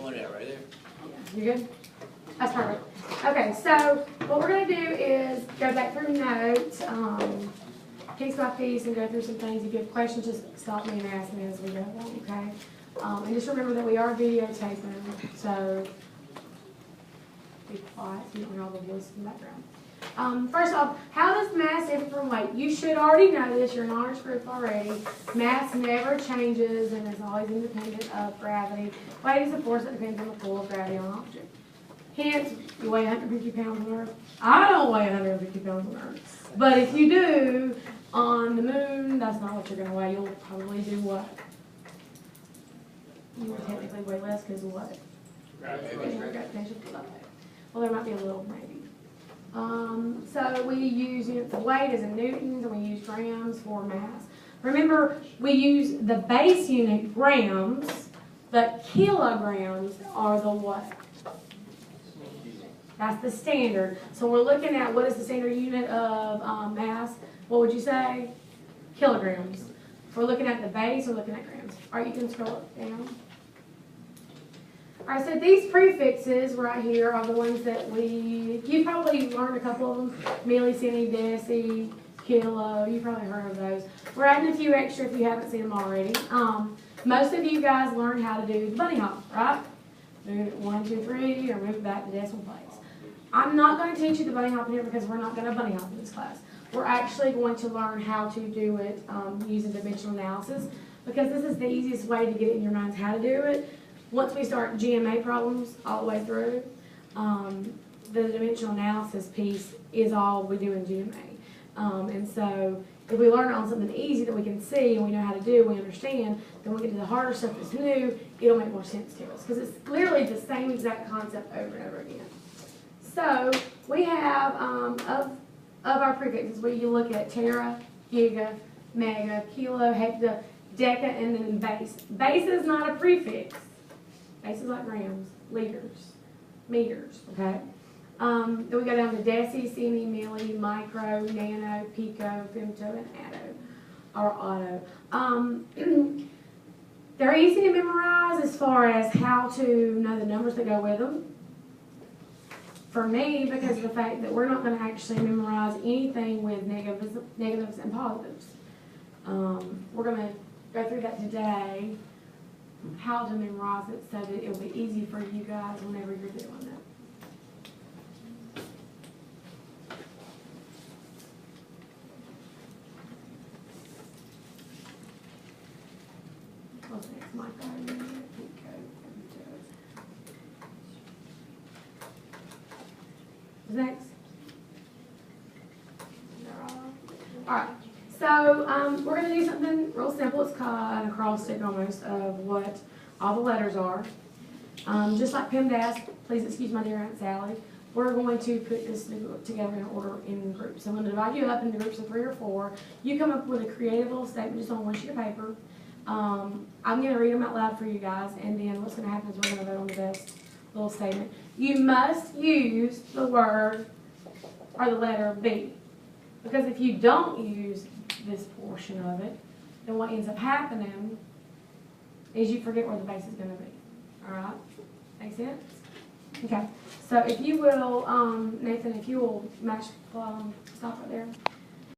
point at right there. Yeah, you good? That's perfect. Okay, so what we're going to do is go back through notes, piece by piece, and go through some things. If you have questions, just stop me and ask me as we go along, okay? And just remember that we are videotaping, so be quiet so you don't hear all the voices in the background. First off, how does mass differ from weight? You should already know this. You're an honors group already. Mass never changes and is always independent of gravity. Weight is a force that depends on the pull of gravity on an object. Hence, you weigh 150 pounds on Earth. I don't weigh 150 pounds on Earth. But if you do, on the moon, that's not what you're going to weigh. You'll probably do what? You would technically weigh less because of what? Gravitation. Well, there might be a little maybe. So we use units of weight as in newtons, and we use grams for mass. Remember, we use the base unit grams, but kilograms are the what? That's the standard. So we're looking at what is the standard unit of mass. What would you say? Kilograms. If we're looking at the base, we're looking at grams. All right, you can scroll it down. All right, so these prefixes right here are the ones that you probably learned a couple of them. Milli, centi, deci, kilo. You've probably heard of those. We're adding a few extra if you haven't seen them already. Most of you guys learned how to do the bunny hop, right? Move it 1, 2, 3, or move it back to decimal place. I'm not going to teach you the bunny hop in here because we're not going to bunny hop in this class. We're actually going to learn how to do it using dimensional analysis, because this is the easiest way to get it in your minds how to do it. Once we start GMA problems all the way through, the dimensional analysis piece is all we do in GMA. And so if we learn on something easy that we can see and we know how to do, we understand, then we get to the harder stuff that's new, it'll make more sense to us, because it's literally the same exact concept over and over again. So we have, of our prefixes, where you look at tera, giga, mega, kilo, hecta, deca, and then base. Base is not a prefix. Base is like grams, liters, meters, okay? Then we go down to deci, centi, milli, micro, nano, pico, femto, and auto. They're easy to memorize as far as how to know the numbers that go with them. For me, because of the fact that we're not going to actually memorize anything with negatives and positives. We're going to go through that today, how to memorize it so that it will be easy for you guys whenever you're doing it. What's next? Micro, pico, femto. Next. Alright, so we're going to do something real simple. It's called an acrostic almost of what all the letters are. Just like PEMDAS, please excuse my dear Aunt Sally, we're going to put this together in order in groups. I'm going to divide you up into groups of 3 or 4. You come up with a creative little statement just on one sheet of paper. I'm going to read them out loud for you guys, and then what's going to happen is we're going to vote on the best little statement. You must use the word or the letter B, because if you don't use this portion of it, then what ends up happening is you forget where the base is going to be. All right? Make sense? Okay. So if you will, Nathan, if you will match, stop right there.